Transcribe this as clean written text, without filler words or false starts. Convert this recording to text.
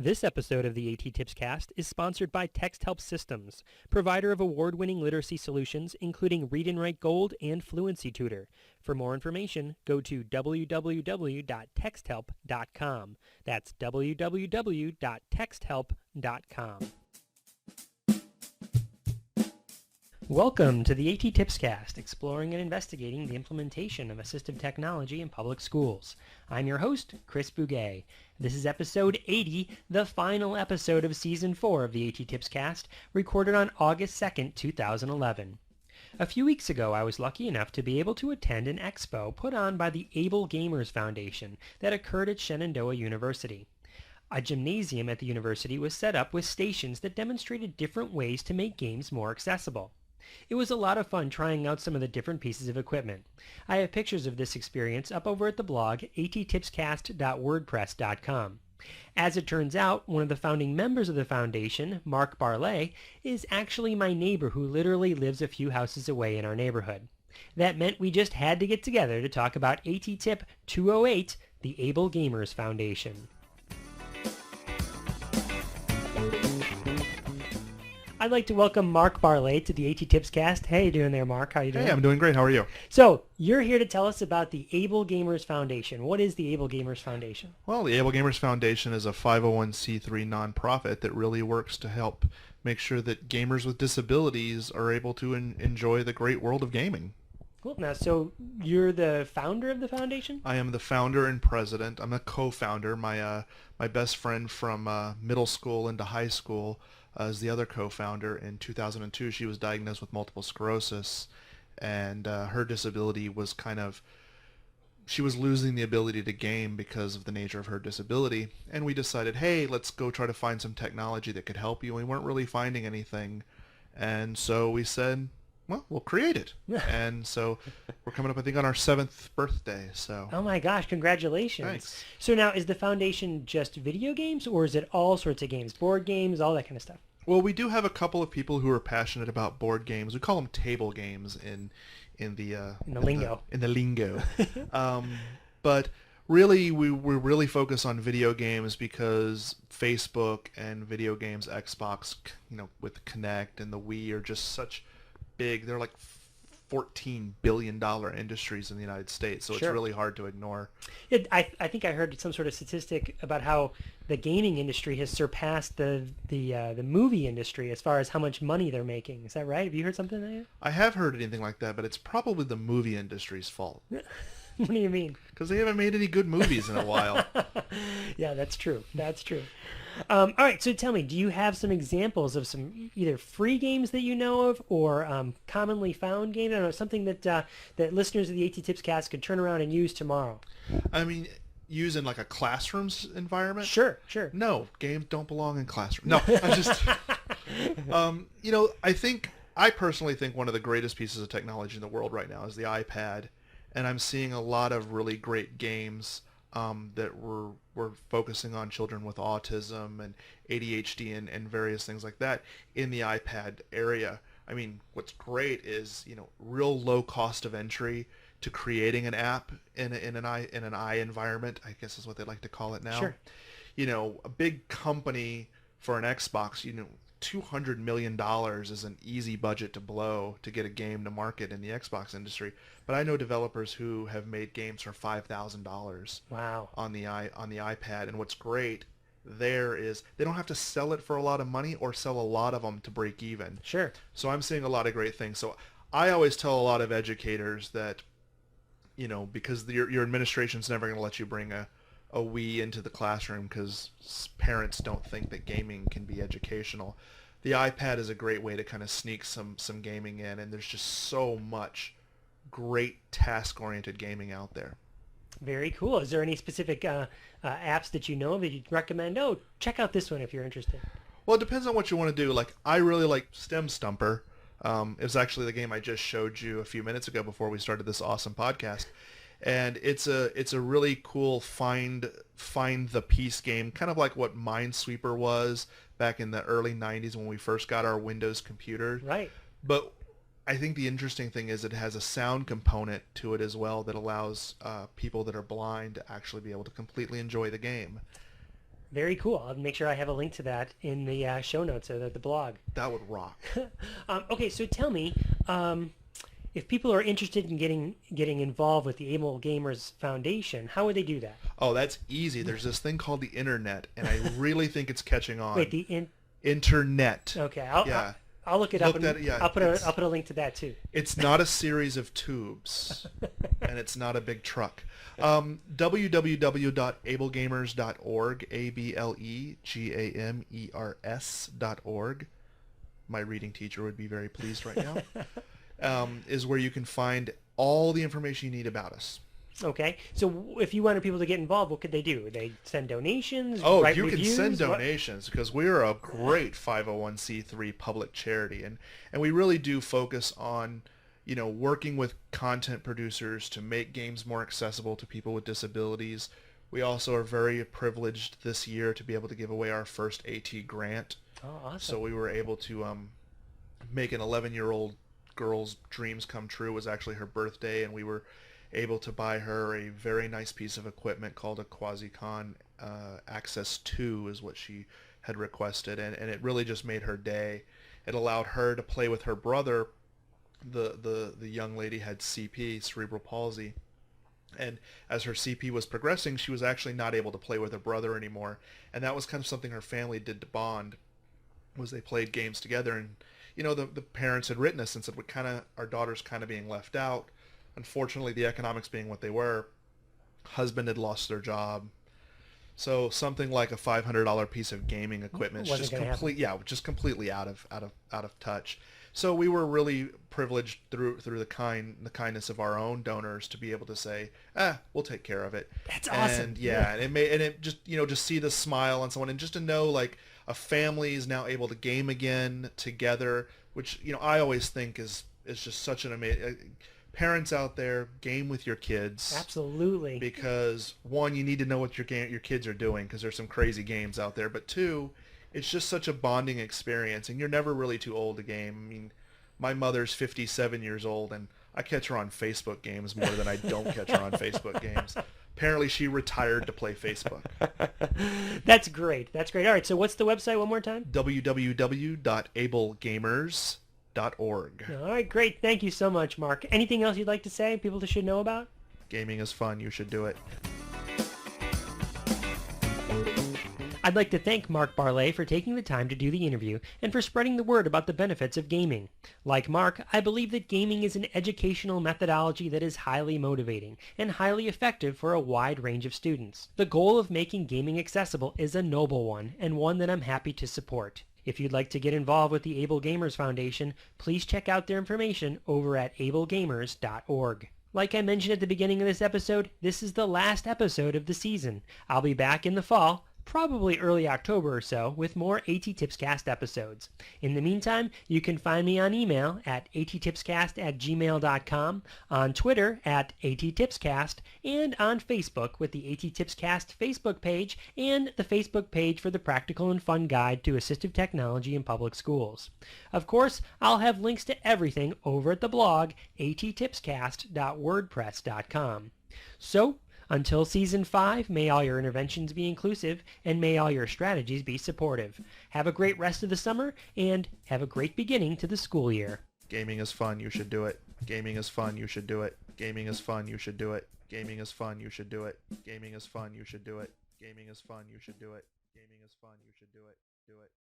This episode of the A.T.TIPSCAST is sponsored by TextHelp Systems, provider of award-winning literacy solutions including Read and Write Gold and Fluency Tutor. For more information, go to www.texthelp.com. That's www.texthelp.com. Welcome to the A.T.TIPSCAST, exploring and investigating the implementation of assistive technology in public schools. I'm your host, Chris Bouguet. This is episode 80, the final episode of Season 4 of the A.T.TIPSCAST, recorded on August 2nd, 2011. A few weeks ago, I was lucky enough to be able to attend an expo put on by the Ablegamers Foundation that occurred at Shenandoah University. A gymnasium at the university was set up with stations that demonstrated different ways to make games more accessible. It was a lot of fun trying out some of the different pieces of equipment. I have pictures of this experience up over at the blog A.T.TIPSCAST.wordpress.com. As it turns out, one of the founding members of the foundation, Mark Barlet, is actually my neighbor who literally lives a few houses away in our neighborhood. That meant we just had to get together to talk about A.T.TIP 208, the Ablegamers Foundation. I'd like to welcome Mark Barlet to the A.T.TIPSCAST. How you doing there, Mark? How you doing? Hey, I'm doing great. How are you? So, you're here to tell us about the Ablegamers Foundation. What is the Ablegamers Foundation? Well, the Ablegamers Foundation is a 501c3 nonprofit that really works to help make sure that gamers with disabilities are able to enjoy the great world of gaming. Cool. Now, so you're the founder of the foundation? I am the founder and president. I'm a co-founder. My best friend from middle school into high school is the other co-founder. In 2002, she was diagnosed with multiple sclerosis, and her disability was she was losing the ability to game because of the nature of her disability. And we decided, hey, let's go try to find some technology that could help you. And we weren't really finding anything. And so we said, well, we'll create it. And so we're coming up, I think, on our 7th birthday. So. Oh my gosh, congratulations. Thanks. So now, is the foundation just video games, or is it all sorts of games? Board games, all that kind of stuff? Well, we do have a couple of people who are passionate about board games. We call them table games in the lingo. But really, we really focus on video games because Facebook and video games, Xbox, with Kinect and the Wii are just such big. They're like $14 billion industries in the United States, so It's really hard to ignore. I think I heard some sort of statistic about how the gaming industry has surpassed the movie industry as far as how much money they're making. Is that right? Have you heard something like that? I have heard anything like that, but it's probably the movie industry's fault. What do you mean? Because they haven't made any good movies in a while. Yeah, that's true. That's true. All right, so tell me, do you have some examples of some either free games that you know of or commonly found games? I don't know, something that that listeners of the A.T.TIPScast could turn around and use tomorrow. I mean, use in like a classroom's environment? Sure. No, games don't belong in classrooms. No, I just, I personally think one of the greatest pieces of technology in the world right now is the iPad, and I'm seeing a lot of really great games that we're focusing on children with autism and ADHD and various things like that in the iPad area. I mean, what's great is, real low cost of entry to creating an app in an I environment, I guess is what they like to call it now. Sure. A big company for an Xbox, $200 million is an easy budget to blow to get a game to market in the Xbox industry. But I know developers who have made games for $5,000 wow. on the iPad. And what's great there is they don't have to sell it for a lot of money or sell a lot of them to break even. Sure. So I'm seeing a lot of great things. So I always tell a lot of educators that, because your administration's never going to let you bring a Wii into the classroom because parents don't think that gaming can be educational. The iPad is a great way to kind of sneak some gaming in, and there's just so much great task-oriented gaming out there. Very cool. Is there any specific apps that you know of that you'd recommend? Oh, check out this one if you're interested. Well, it depends on what you want to do. Like, I really like Stem Stumper. It was actually the game I just showed you a few minutes ago before we started this awesome podcast. And it's a really cool find the piece game, kind of like what Minesweeper was back in the early 90s when we first got our Windows computers. Right. But I think the interesting thing is it has a sound component to it as well that allows people that are blind to actually be able to completely enjoy the game. Very cool. I'll make sure I have a link to that in the show notes or the blog. That would rock. Okay, so tell me, if people are interested in getting involved with the Able Gamers Foundation, how would they do that? Oh, that's easy. There's this thing called the internet, and I really think it's catching Wait, on. the in Internet. okay, Yeah. I'll look it up and Yeah, I'll put a link to that too. it's not a series of tubes, and it's not a big truck. www.ablegamers.org, ablegamers.org. My reading teacher would be very pleased right now. Is where you can find all the information you need about us. Okay, so if you wanted people to get involved, what could they do? They send donations, Oh, write you reviews? can send What? donations because we're a great 501c3 public charity, and we really do focus on, working with content producers to make games more accessible to people with disabilities. We also are very privileged this year to be able to give away our first AT grant. Oh, awesome. So we were able to make an 11-year-old girl's dreams come true. It was actually her birthday, and we were able to buy her a very nice piece of equipment called a Quasicon Access 2 is what she had requested, and it really just made her day. It allowed her to play with her brother. The young lady had CP, cerebral palsy, and as her CP was progressing, she was actually not able to play with her brother anymore, and that was kind of something her family did to bond, was they played games together. And the parents had written us and said, our daughter's kind of being left out. Unfortunately, the economics being what they were, husband had lost their job, so something like a $500 piece of gaming equipment is Wasn't gonna happen. just completely out of touch. So we were really privileged through the kindness of our own donors to be able to say, we'll take care of it. That's awesome. And yeah, and it just see the smile on someone, and just to know like a family is now able to game again together, which I always think is just such an amazing. Parents out there, game with your kids. Absolutely. Because one, you need to know what your kids are doing, because there's some crazy games out there. But two, it's just such a bonding experience, and you're never really too old to game. I mean, my mother's 57 years old, and I catch her on Facebook games more than I don't catch her on Facebook games. Apparently, she retired to play Facebook. That's great. That's great. All right, so what's the website one more time? www.ablegamers.org. All right, great. Thank you so much, Mark. Anything else you'd like to say people should know about? Gaming is fun. You should do it. I'd like to thank Mark Barlet for taking the time to do the interview and for spreading the word about the benefits of gaming. Like Mark, I believe that gaming is an educational methodology that is highly motivating and highly effective for a wide range of students. The goal of making gaming accessible is a noble one, and one that I'm happy to support. If you'd like to get involved with the Able Gamers Foundation, please check out their information over at ablegamers.org. Like I mentioned at the beginning of this episode, this is the last episode of the season. I'll be back in the fall, probably early October or so, with more A.T.TIPSCAST episodes. In the meantime, you can find me on email at A.T.TIPSCAST@gmail.com, on Twitter at A.T.TIPSCAST, and on Facebook with the A.T.TIPSCAST Facebook page and the Facebook page for the Practical and Fun Guide to Assistive Technology in Public Schools. Of course, I'll have links to everything over at the blog ATTIPSCAST.wordpress.com. So, until Season 5, may all your interventions be inclusive, and may all your strategies be supportive. Have a great rest of the summer, and have a great beginning to the school year. Gaming is fun. You should do it. Gaming is fun. You should do it. Gaming is fun. You should do it. Gaming is fun. You should do it. Gaming is fun. You should do it. Gaming is fun. You should do it. Gaming is fun. You should do it. Do it.